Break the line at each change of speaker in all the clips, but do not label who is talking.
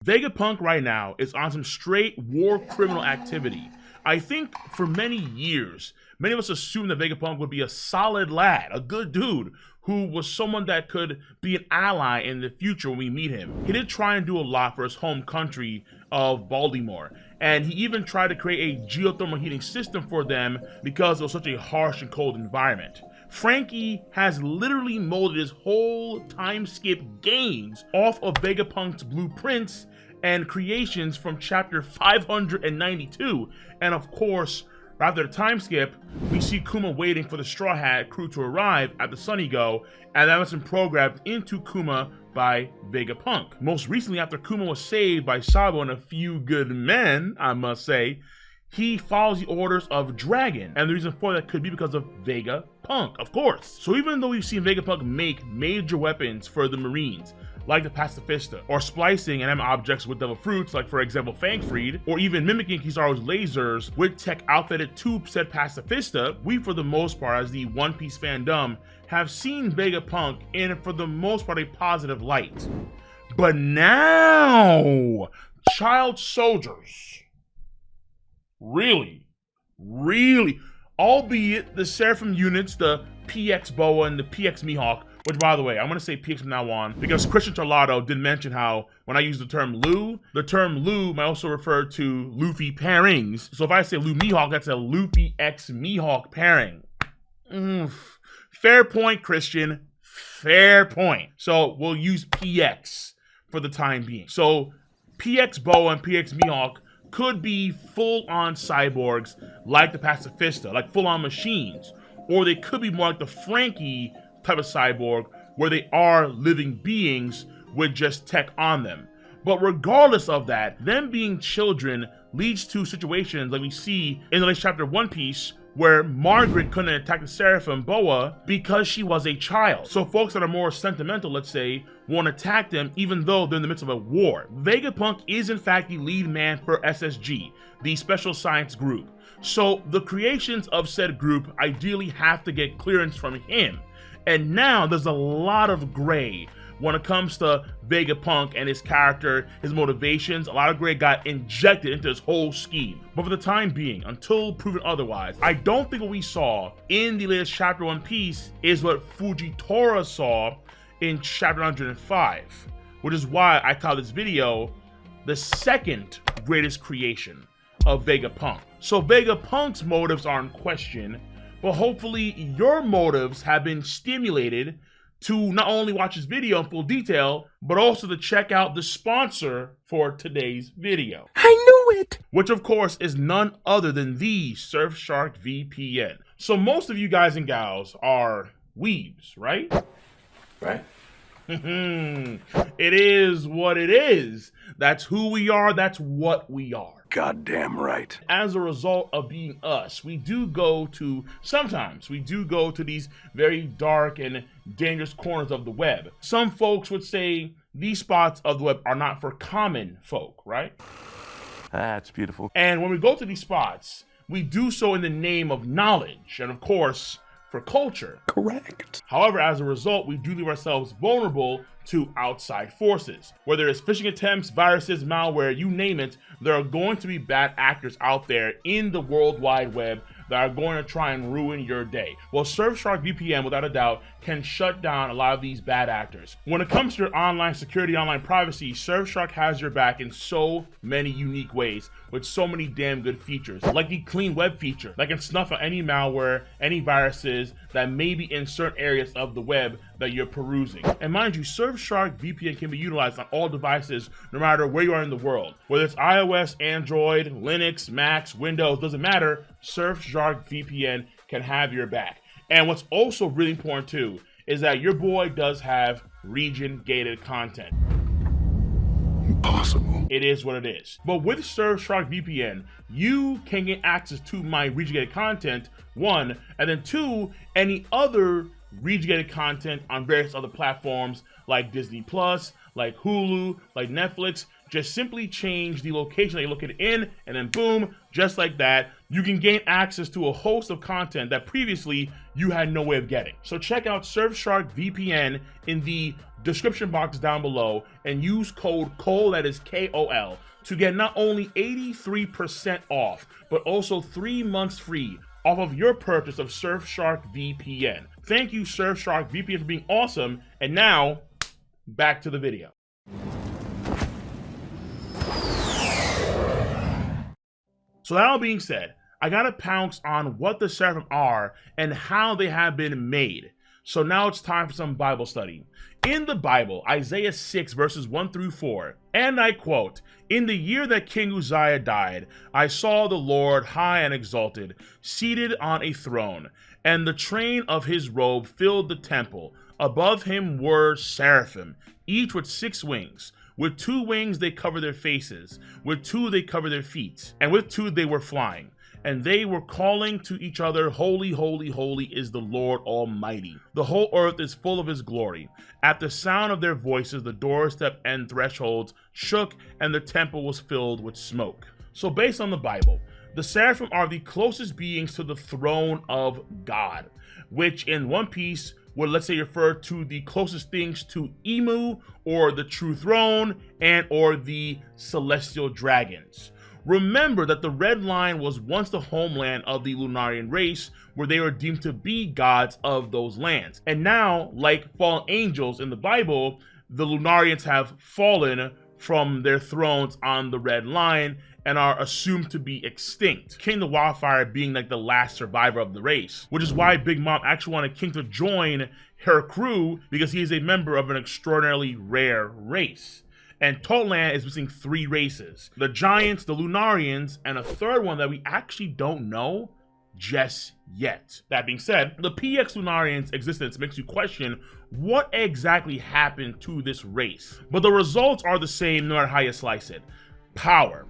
Vegapunk right now is on some straight war criminal activity. I think for many years, many of us assumed that Vegapunk would be a solid lad, a good dude, who was someone that could be an ally in the future when we meet him. He did try and do a lot for his home country of Baltimore, and he even tried to create a geothermal heating system for them because it was such a harsh and cold environment. Frankie has literally molded his whole time skip games off of Vegapunk's blueprints and creations from chapter 592, and of course, after the time skip, we see Kuma waiting for the Straw Hat crew to arrive at the Sunny Go, and that was been programmed into Kuma by Vegapunk. Most recently, after Kuma was saved by Sabo and a few good men, I must say, he follows the orders of Dragon, and the reason for that could be because of Vegapunk, of course. So even though we've seen Vegapunk make major weapons for the Marines, like the Pacifista, or splicing enemy objects with devil fruits, like for example Fangfried, or even mimicking Kizaru's lasers with tech outfitted to said Pacifista, we for the most part, as the One Piece fandom, have seen Vegapunk in, for the most part, a positive light. But now, child soldiers, really, albeit the Seraphim units, the PX Boa and the PX Mihawk, which, by the way, I'm going to say PX from now on because Christian Torlado did mention how when I use the term Lu might also refer to Luffy pairings. So if I say Lu Mihawk, that's a Luffy X Mihawk pairing. Fair point, Christian. Fair point. So we'll use PX for the time being. So PX Boa and PX Mihawk could be full-on cyborgs like the Pacifista, like full-on machines. Or they could be more like the Frankie type of cyborg, where they are living beings with just tech on them. But regardless of that, them being children leads to situations like we see in the latest chapter of One Piece, where Margaret couldn't attack the Seraphim Boa because she was a child. So folks that are more sentimental, let's say, won't attack them even though they're in the midst of a war. Vegapunk is in fact the lead man for SSG, the Special Science Group. So the creations of said group ideally have to get clearance from him. And now there's a lot of gray when it comes to Vegapunk and his character, his motivations. A lot of gray got injected into this whole scheme. But for the time being, until proven otherwise, I don't think what we saw in the latest chapter One Piece is what Fujitora saw in chapter 105, which is why I call this video the second greatest creation of Vegapunk. So Vegapunk's motives are in question, but hopefully your motives have been stimulated to not only watch this video in full detail, but also to check out the sponsor for today's video.
I knew it!
Which of course is none other than the Surfshark VPN. So most of you guys and gals are weebs, right?
Right.
It is what it is. That's who we are, that's what we are.
Goddamn right.
As a result of being us, sometimes we do go to these very dark and dangerous corners of the web. Some folks would say these spots of the web are not for common folk, right?
That's beautiful.
And when we go to these spots, we do so in the name of knowledge and, of course, for culture.
Correct.
However, as a result, we do leave ourselves vulnerable to outside forces. Whether it's phishing attempts, viruses, malware, you name it, there are going to be bad actors out there in the World Wide Web that are going to try and ruin your day. Well, Surfshark VPN, without a doubt, can shut down a lot of these bad actors. When it comes to your online security, online privacy, Surfshark has your back in so many unique ways with so many damn good features, like the clean web feature that can snuff out any malware, any viruses that may be in certain areas of the web that you're perusing. And mind you, Surfshark VPN can be utilized on all devices, no matter where you are in the world. Whether it's iOS, Android, Linux, Macs, Windows, doesn't matter, Surfshark VPN can have your back. And what's also really important too, is that your boy does have region-gated content.
Impossible.
It is what it is. But with Surfshark VPN, you can get access to my region-gated content, one, and then two, any other region-gated content on various other platforms like Disney Plus, like Hulu, like Netflix. Just simply change the location that you're located in, and then boom, just like that, you can gain access to a host of content that previously you had no way of getting. So check out Surfshark VPN in the description box down below and use code KOL, that is KOL, to get not only 83% off, but also 3 months free off of your purchase of Surfshark VPN. Thank you, Surfshark VPN, for being awesome. And now, back to the video. So that all being said, I gotta pounce on what the Seraphim are and how they have been made. So now it's time for some Bible study. In the Bible, Isaiah 6 verses 1 through 4, and I quote, "In the year that King Uzziah died, I saw the Lord high and exalted, seated on a throne, and the train of his robe filled the temple. Above him were seraphim, each with 6 wings. With 2 wings they cover their faces, with 2 they cover their feet, and with 2 they were flying. And they were calling to each other, Holy, holy, holy is the Lord Almighty. The whole earth is full of his glory. At the sound of their voices, the doorstep and thresholds shook, and the temple was filled with smoke." So based on the Bible, the Seraphim are the closest beings to the throne of God, which in One Piece would, let's say, refer to the closest things to Emu, or the true throne, and or the celestial dragons. Remember that the Red Line was once the homeland of the Lunarian race, where they were deemed to be gods of those lands. And now, like fallen angels in the Bible, the Lunarians have fallen from their thrones on the Red Line and are assumed to be extinct. King the Wildfire being like the last survivor of the race, which is why Big Mom actually wanted King to join her crew, because he is a member of an extraordinarily rare race. And Toland is missing 3 races: the Giants, the Lunarians, and a third one that we actually don't know just yet. That being said, the PX Lunarians' existence makes you question what exactly happened to this race. But the results are the same no matter how you slice it. Power.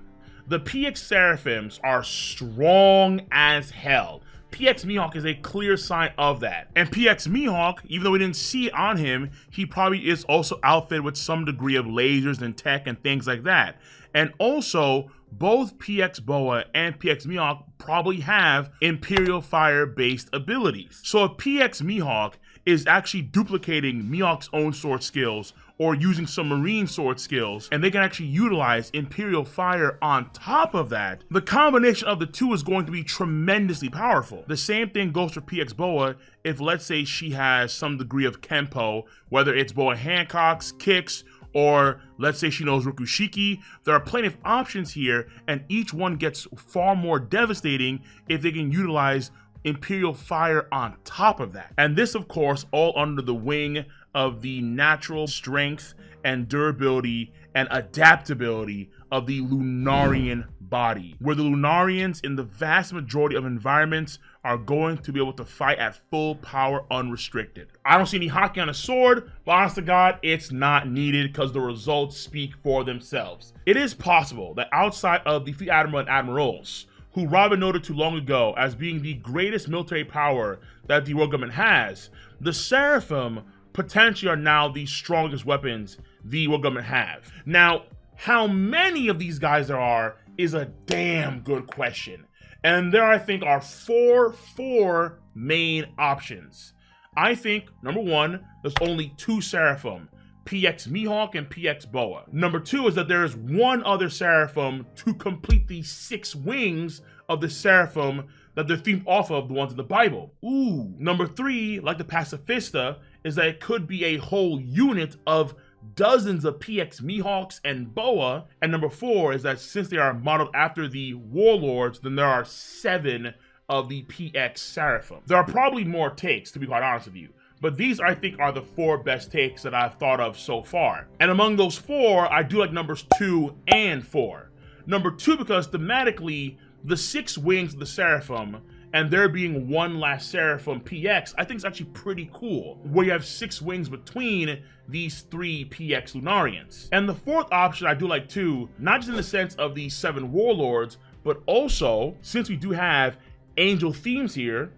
The PX Seraphims are strong as hell. PX Mihawk is a clear sign of that. And PX Mihawk, even though we didn't see it on him, he probably is also outfitted with some degree of lasers and tech and things like that. And also, both PX Boa and PX Mihawk probably have Imperial Fire based abilities. So if PX Mihawk is actually duplicating Mihawk's own sword skills, or using some marine sword skills, and they can actually utilize Imperial Fire on top of that, the combination of the two is going to be tremendously powerful. The same thing goes for PX Boa if, let's say, she has some degree of Kenpo, whether it's Boa Hancock's kicks, or let's say she knows Rokushiki. There are plenty of options here, and each one gets far more devastating if they can utilize Imperial Fire on top of that. And this, of course, all under the wing of the natural strength and durability and adaptability of the Lunarian body, where the Lunarians in the vast majority of environments are going to be able to fight at full power unrestricted. I don't see any hockey on a sword, but honest to God, it's not needed because the results speak for themselves. It is possible that outside of the Fleet Admiral and Admirals, who Robin noted too long ago as being the greatest military power that the world government has, the Seraphim potentially are now the strongest weapons the world government have. Now, how many of these guys there are is a damn good question. And there, I think, are four main options. I think, number 1, there's only 2 Seraphim, PX Mihawk and PX Boa. Number 2 is that there is 1 other Seraphim to complete the 6 wings of the Seraphim that they're themed off of the ones in the Bible. Ooh. Number 3, like the Pacifista, is that it could be a whole unit of dozens of PX Mihawks and Boa. And number 4 is that since they are modeled after the Warlords, then there are 7 of the PX Seraphim. There are probably more takes, to be quite honest with you, but these, I think, are the 4 best takes that I've thought of so far. And among those 4, I do like numbers 2 and 4. Number 2, because thematically, the 6 wings of the Seraphim, and there being 1 last Seraphim PX, I think is actually pretty cool, where you have 6 wings between these 3 PX Lunarians. And the 4th option I do like too, not just in the sense of the 7 Warlords, but also, since we do have angel themes here,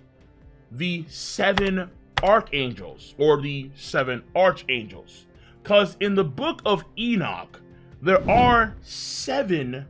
the 7 Archangels, or the 7 Archangels. Because in the book of Enoch, there are 7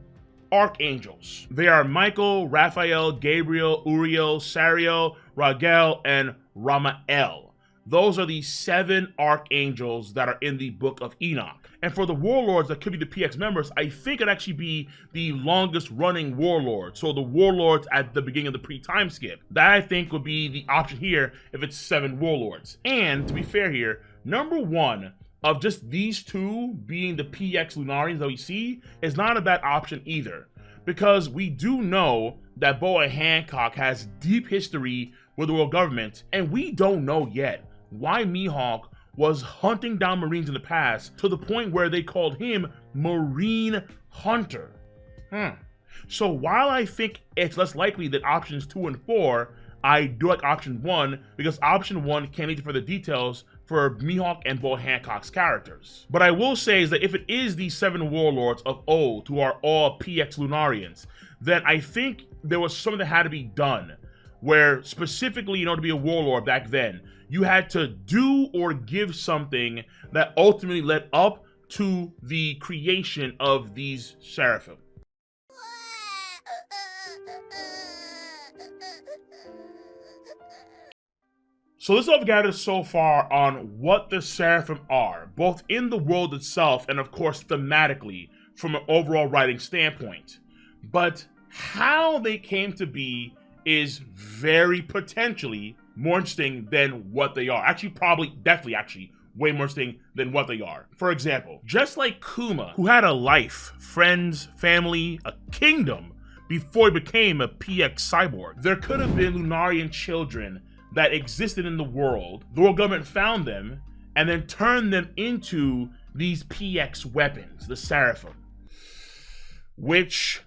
Archangels. They are Michael, Raphael, Gabriel, Uriel, Sariel, Raguel, and Ramael. those are the 7 archangels that are in the Book of Enoch. And for the warlords that could be the PX members, I think it'd actually be the longest running warlord. So the warlords at the beginning of the pre-time skip. That I think would be the option here if it's 7 warlords. And to be fair here, number 1 of just these 2 being the PX Lunarians that we see is not a bad option either. Because we do know that Boa Hancock has deep history with the world government, and we don't know yet why Mihawk was hunting down Marines in the past to the point where they called him Marine Hunter. So while I think it's less likely that options 2 and 4, I do like option 1 because option 1 can lead to further details for Mihawk and Boa Hancock's characters. But I will say is that if it is the 7 warlords of old who are all PX Lunarians, then I think there was something that had to be done where specifically in order to be a warlord back then, you had to do or give something that ultimately led up to the creation of these Seraphim. So this is what I've gathered so far on what the Seraphim are, both in the world itself and of course thematically from an overall writing standpoint. But how they came to be is very potentially more interesting than what they are. Actually, definitely way more interesting than what they are. For example, just like Kuma, who had a life, friends, family, a kingdom before he became a PX cyborg, there could have been Lunarian children that existed in the world government found them, and then turned them into these PX weapons, the Seraphim, which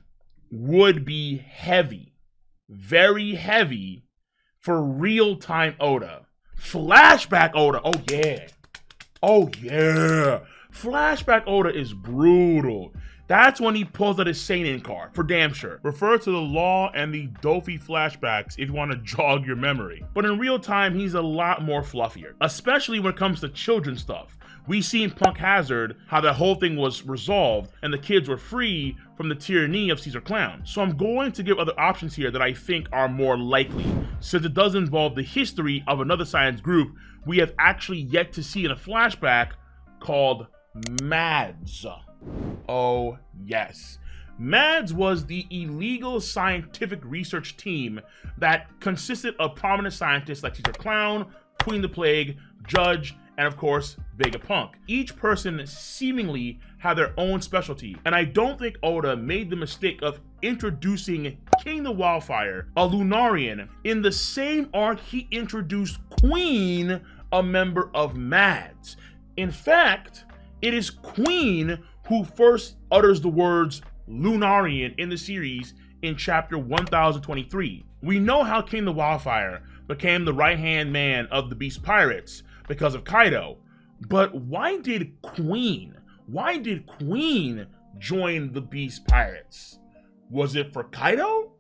would be heavy, very heavy for real-time Oda. Flashback Oda, oh yeah. Flashback Oda is brutal. That's when he pulls out his Seinen card, for damn sure. Refer to the Law and the Dofi flashbacks if you want to jog your memory. But in real time, he's a lot more fluffier, especially when it comes to children stuff. We see in Punk Hazard how that whole thing was resolved and the kids were free from the tyranny of Caesar Clown. So I'm going to give other options here that I think are more likely, since it does involve the history of another science group we have actually yet to see in a flashback called MADS. Oh yes. MADS was the illegal scientific research team that consisted of prominent scientists like Caesar Clown, Queen the Plague, Judge, and of course, Vegapunk. Each person seemingly had their own specialty, and I don't think Oda made the mistake of introducing King the Wildfire, a Lunarian, in the same arc he introduced Queen, a member of MADS. In fact, it is Queen who first utters the words Lunarian in the series in chapter 1023. We know how King the Wildfire became the right-hand man of the Beast Pirates because of Kaido, but why did Queen join the Beast Pirates? Was it for Kaido?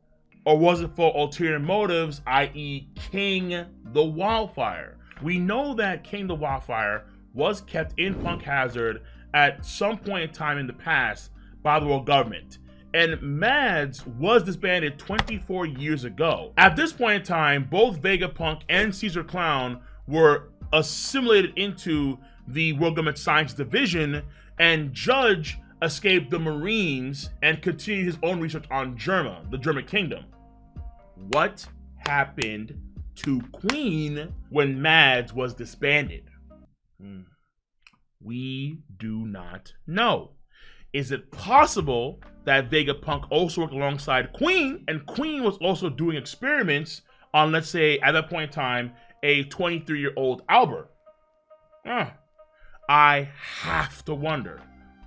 Or was it for ulterior motives, i.e. King the Wildfire? We know that King the Wildfire was kept in Punk Hazard at some point in time in the past by the world government, and MADS was disbanded 24 years ago. At this point in time, both Vegapunk and Caesar Clown were assimilated into the world government science division, and Judge escaped the Marines and continued his own research on Germa, the German kingdom. What happened to Queen when MADS was disbanded? We do not know. Is it possible that Vegapunk also worked alongside Queen, and Queen was also doing experiments on, let's say, at that point in time, a 23-year-old Albert? I have to wonder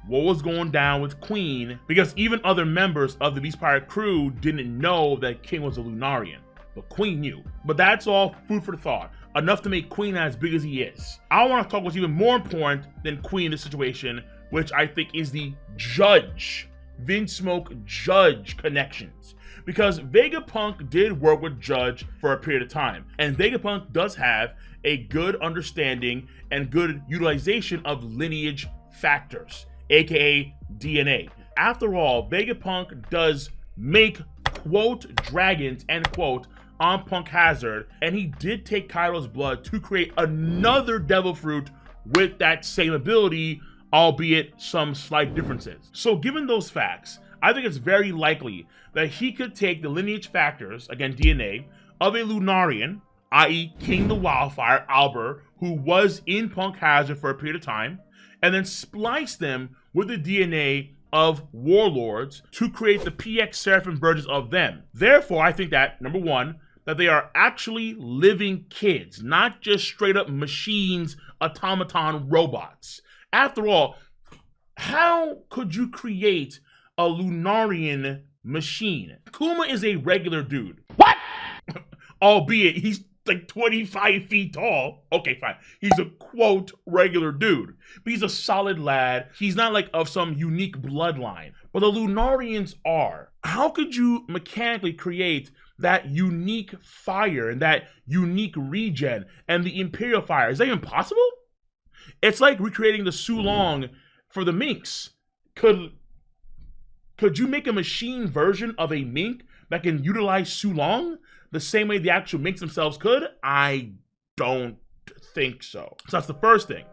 what was going down with Queen, because even other members of the Beast Pirate crew didn't know that King was a Lunarian, but Queen knew. But that's all food for thought. Enough to make Queen as big as he is. I want to talk what's even more important than Queen in this situation, which I think is the Judge, Vinsmoke Judge connections. Because Vegapunk did work with Judge for a period of time, and Vegapunk does have a good understanding and good utilization of lineage factors, aka DNA. After all, Vegapunk does make, quote, dragons, end quote, on Punk Hazard, and he did take Kaido's blood to create another Devil Fruit with that same ability, albeit some slight differences. So given those facts, I think it's very likely that he could take the lineage factors, again DNA, of a Lunarian, i.e. King the Wildfire, Albert, who was in Punk Hazard for a period of time, and then splice them with the DNA of warlords to create the PX Seraphim versions of them. Therefore, I think that, number one, that they are actually living kids, not just straight up machines, automaton robots. After all, how could you create a Lunarian machine? Kuma is a regular dude. What? Albeit he's like 25 feet tall. Okay, fine. He's a quote regular dude. But he's a solid lad. He's not like of some unique bloodline. But the Lunarians are. How could you mechanically create that unique fire and that unique regen and the Imperial fire? Is that even possible? It's like recreating the Sulong for the minks. Could you make a machine version of a mink that can utilize Sulong the same way the actual minks themselves could? I don't think so. So that's the first thing.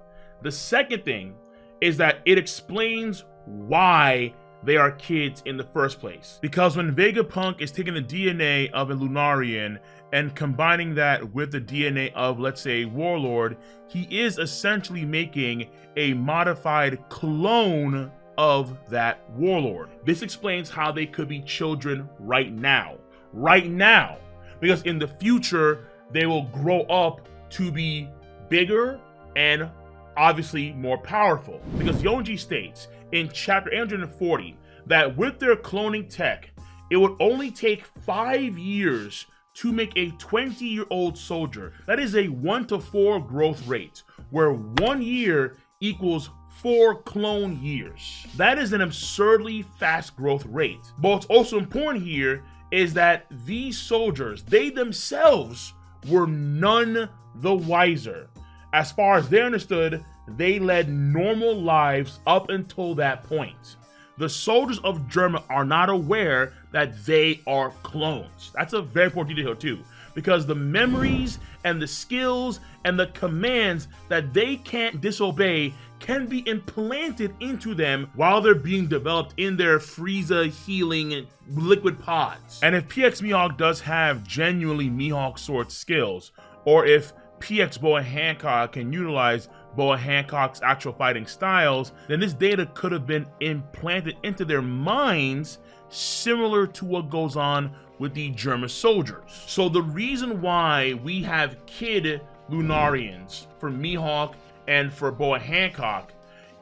The second thing is that it explains why they are kids in the first place. Because when Vegapunk is taking the DNA of a Lunarian and combining that with the DNA of, let's say, Warlord, he is essentially making a modified clone of that Warlord. This explains how they could be children right now. Right now. Because in the future, they will grow up to be bigger and obviously more powerful. Because Yonji states in chapter 840 that with their cloning tech, it would only take 5 years to make a 20-year-old soldier. That is a 1-to-4 growth rate, where 1 year equals 4 clone years. That is an absurdly fast growth rate. But what's also important here is that these soldiers, they themselves were none the wiser. As far as they understood, they led normal lives up until that point. The soldiers of Germa are not aware that they are clones. That's a very important detail too, because the memories and the skills and the commands that they can't disobey can be implanted into them while they're being developed in their Frieza healing liquid pods. And if PX Mihawk does have genuinely Mihawk sword skills, or if PX Boa Hancock can utilize Boa Hancock's actual fighting styles, then this data could have been implanted into their minds, similar to what goes on with the German soldiers. So the reason why we have kid Lunarians for Mihawk and for Boa Hancock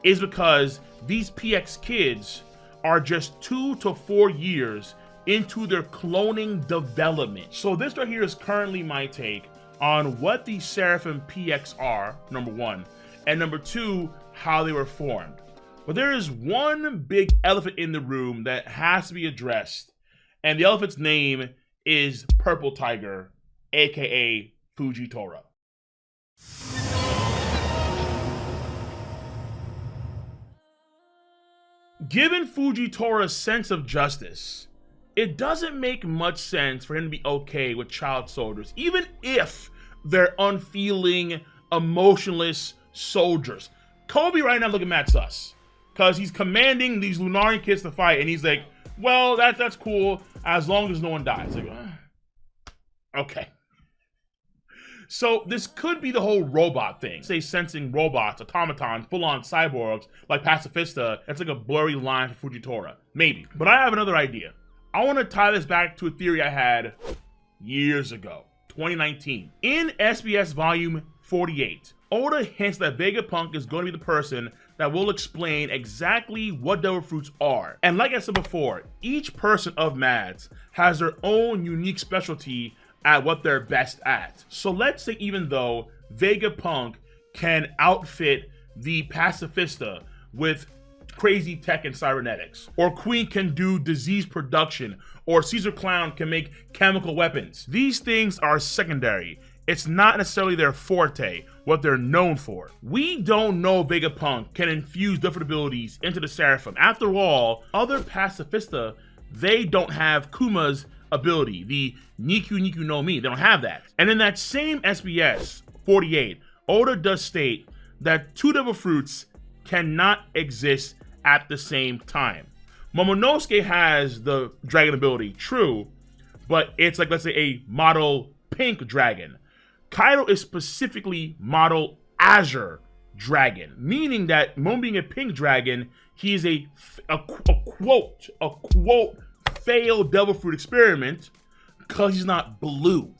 is because these PX kids are just 2 to 4 years into their cloning development. So this right here is currently my take on what the Seraphim PX are, number one, and number two, how they were formed. But there is one big elephant in the room that has to be addressed, and the elephant's name is Purple Tiger, aka Fujitora. Given Fujitora's sense of justice, it doesn't make much sense for him to be okay with child soldiers, even if they're unfeeling, emotionless soldiers. Kobe right now looking mad sus, because he's commanding these Lunarian kids to fight, and he's like, well, that's cool, as long as no one dies. Like, okay. So this could be the whole robot thing. Say sensing robots, automatons, full-on cyborgs, like Pacifista. That's like a blurry line for Fujitora. Maybe. But I have another idea. I want to tie this back to a theory I had years ago, 2019. In SBS Volume 48, Oda hints that Vegapunk is going to be the person that will explain exactly what Devil Fruits are. And like I said before, each person of Mads has their own unique specialty at what they're best at. So let's say even though Vegapunk can outfit the Pacifista with crazy tech and cybernetics, or Queen can do disease production, or Caesar Clown can make chemical weapons, these things are secondary. It's not necessarily their forte, what they're known for. We don't know Vegapunk can infuse different abilities into the Seraphim. After all, other Pacifista, they don't have Kuma's ability, the Niku no Mi. They don't have that. And in that same SBS 48, Oda does state that 2 devil fruits cannot exist at the same time. Momonosuke has the dragon ability, true, but it's like, let's say, a model pink dragon. Kaido is specifically model azure dragon, meaning that Momo being a pink dragon, he is a quote failed devil fruit experiment because he's not blue.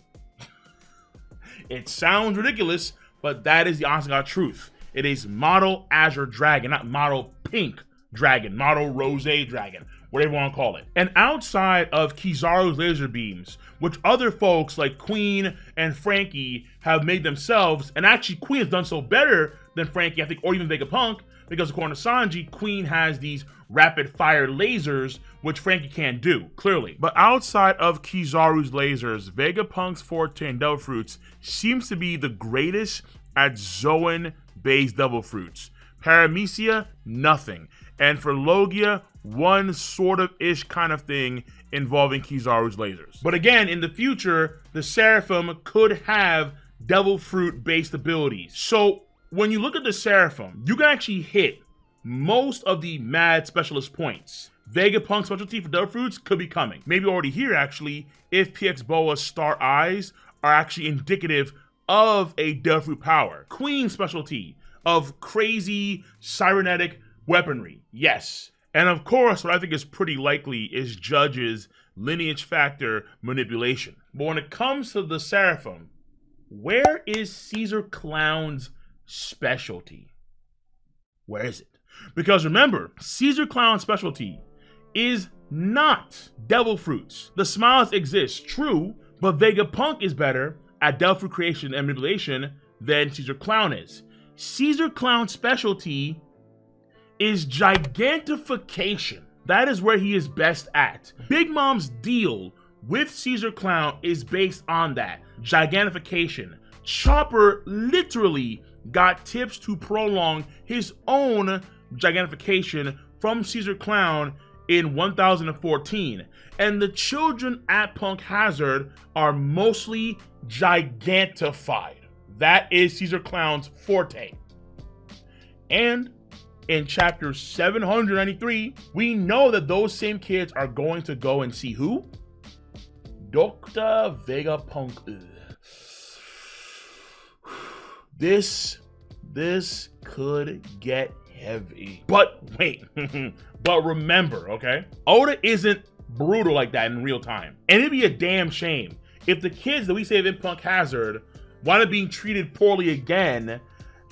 It sounds ridiculous, but that is the honest to God truth. It is model azure dragon, not model pink dragon, model rose dragon, whatever you want to call it. And outside of Kizaru's laser beams, which other folks like Queen and Frankie have made themselves, and actually Queen has done so better than Frankie, I think, or even Vegapunk, because according to Sanji, Queen has these rapid fire lasers, which Frankie can't do, clearly. But outside of Kizaru's lasers, Vegapunk's forte in devil fruits seems to be the greatest at Zoan-based devil fruits. Paramecia, nothing. And for Logia, one sort of ish kind of thing involving Kizaru's lasers. But again, in the future, the Seraphim could have devil fruit based abilities. So when you look at the Seraphim, you can actually hit most of the mad specialist points. Vegapunk's specialty for devil fruits could be coming. Maybe already here actually, if PX Boa's star eyes are actually indicative of a devil fruit power. Queen's specialty of crazy cybernetic weaponry, yes. And of course, what I think is pretty likely is Judge's lineage factor manipulation. But when it comes to the Seraphim, where is Caesar Clown's specialty? Where is it? Because remember, Caesar Clown's specialty is not devil fruits. The smiles exist, true, but Vegapunk is better at devil fruit creation and manipulation than Caesar Clown is. Caesar Clown's specialty is gigantification. That is where he is best at. Big Mom's deal with Caesar Clown is based on that, gigantification. Chopper literally got tips to prolong his own gigantification from Caesar Clown in 1014. And the children at Punk Hazard are mostly gigantified. That is Caesar Clown's forte. And in chapter 793, we know that those same kids are going to go and see who? Dr. Vegapunk. This could get heavy. But wait, but remember, okay? Oda isn't brutal like that in real time. And it'd be a damn shame if the kids that we save in Punk Hazard wind up being treated poorly again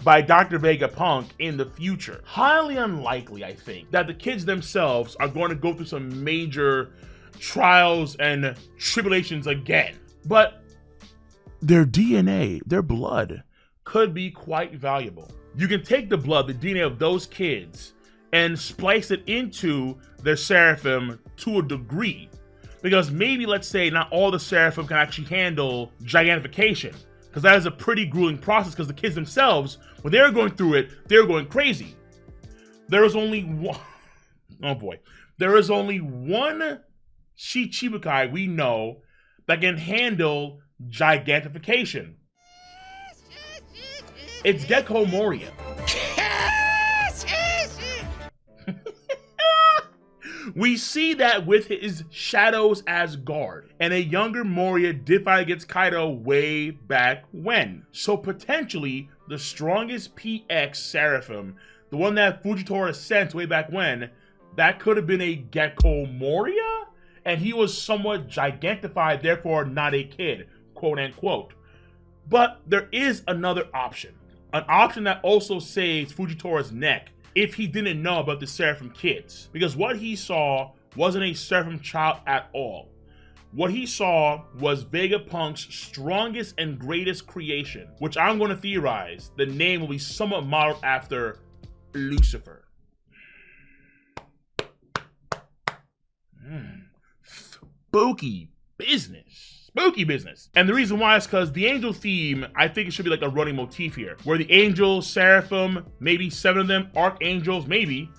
by Dr. Vegapunk in the future. Highly unlikely, I think, that the kids themselves are going to go through some major trials and tribulations again. But their DNA, their blood, could be quite valuable. You can take the blood, the DNA of those kids, and splice it into their Seraphim to a degree. Because maybe, let's say, not all the Seraphim can actually handle gigantification. Because that is a pretty grueling process, because the kids themselves, when they were going through it, they were going crazy. There is only one, oh boy. There is only one Shichibukai we know that can handle gigantification. It's Gecko Moria. We see that with his Shadows as guard, and a younger Moria did fight against Kaido way back when. So potentially, the strongest PX Seraphim, the one that Fujitora sent way back when, that could have been a Gecko Moria? And he was somewhat gigantified, therefore not a kid, quote unquote. But there is another option. An option that also saves Fujitora's neck if he didn't know about the Seraphim kids. Because what he saw wasn't a Seraphim child at all. What he saw was Vegapunk's strongest and greatest creation, which I'm going to theorize the name will be somewhat modeled after Lucifer. Spooky business. Spooky business. And the reason why is because the angel theme, I think it should be like a running motif here, where the angels, Seraphim, maybe 7 of them, archangels, maybe.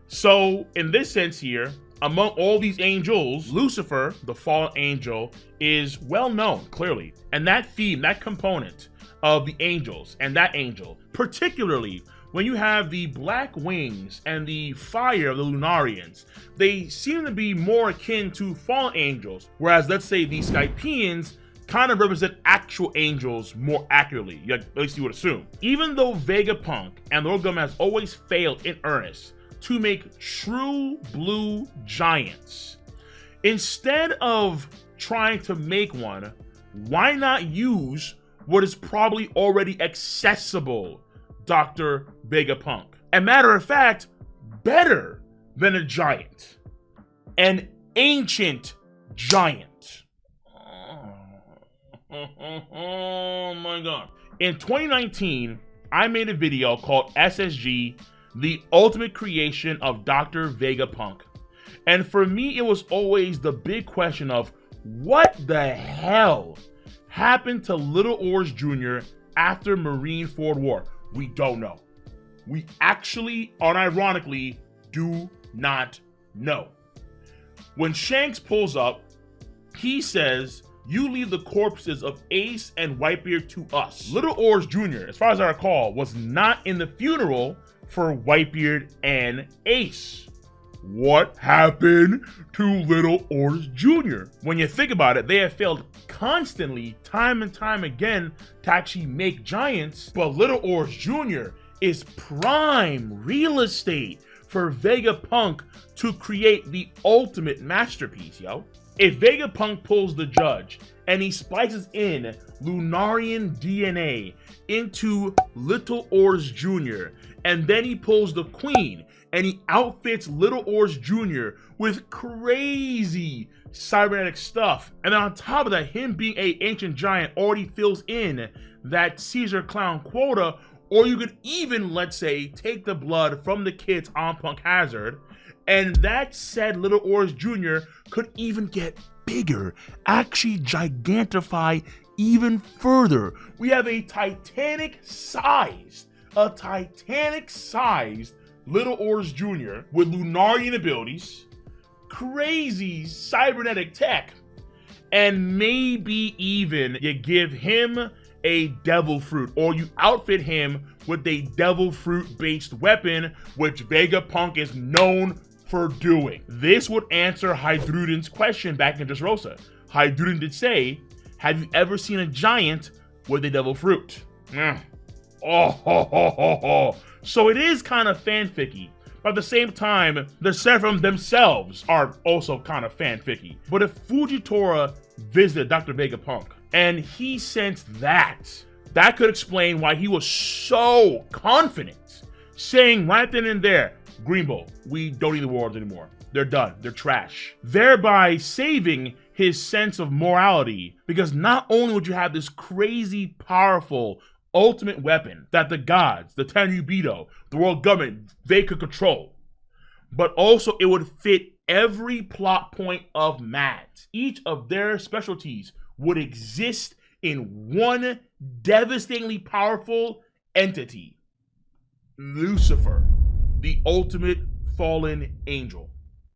So in this sense here, among all these angels, Lucifer, the fallen angel, is well known, clearly. And that theme, that component of the angels and that angel, particularly when you have the black wings and the fire of the Lunarians, they seem to be more akin to fallen angels, whereas let's say the Skypians kind of represent actual angels more accurately, at least you would assume. Even though Vegapunk and Lord Gum has always failed in earnest to make true blue giants, instead of trying to make one, why not use what is probably already accessible, Dr. Vegapunk? And matter of fact, better than a giant, an ancient giant. Oh my god. In 2019, I made a video called SSG, the ultimate creation of Dr. Vegapunk. And for me, it was always the big question of what the hell happened to Little Oars Jr. after Marineford War? We don't know. We actually, unironically, do not know. When Shanks pulls up, he says, "You leave the corpses of Ace and Whitebeard to us." Little Oars Jr., as far as I recall, was not in the funeral for Whitebeard and Ace. What happened to Little Oars Jr.? When you think about it, they have failed constantly, time and time again, to actually make giants, but Little Oars Jr. is prime real estate for Vegapunk to create the ultimate masterpiece, yo. If Vegapunk pulls the judge and he splices in Lunarian DNA into Little Oars Jr., and then he pulls the queen and he outfits Little Oars Jr. with crazy cybernetic stuff, and then on top of that, him being a ancient giant already fills in that Caesar clown quota, or you could even, let's say, take the blood from the kids on Punk Hazard, and that said Little Oars Jr. could even get bigger, actually gigantify even further. We have a Titanic-sized Little Oars Jr. with Lunarian abilities, crazy cybernetic tech, and maybe even you give him a devil fruit, or you outfit him with a devil fruit based weapon, which Vegapunk is known for doing. This would answer Hydruden's question back in Dressrosa. Hydruden did say, "Have you ever seen a giant with a devil fruit?" So it is kind of fanficky, but at the same time, the Seraphim themselves are also kind of fanficky. But if Fujitora visited Dr. Vegapunk and he sensed that could explain why he was so confident, saying right then and there, "Greenbow, we don't need the warlords anymore. They're done. They're trash." Thereby saving his sense of morality, because not only would you have this crazy, powerful, ultimate weapon that the gods, the Tenryubito, the world government, they could control, but also it would fit every plot point of Mads. Each of their specialties would exist in one devastatingly powerful entity. Lucifer, the ultimate fallen angel.